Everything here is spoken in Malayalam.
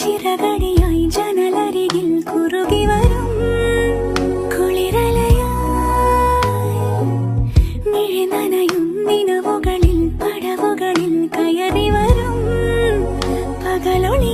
ചിറകടിയായി ജനലരികിൽ കുറുകി വരും കുളിരലയായി മിഴി നനയും നിലവുകളിൽ പടവുകളിൽ കയറി വരും പകലൊളി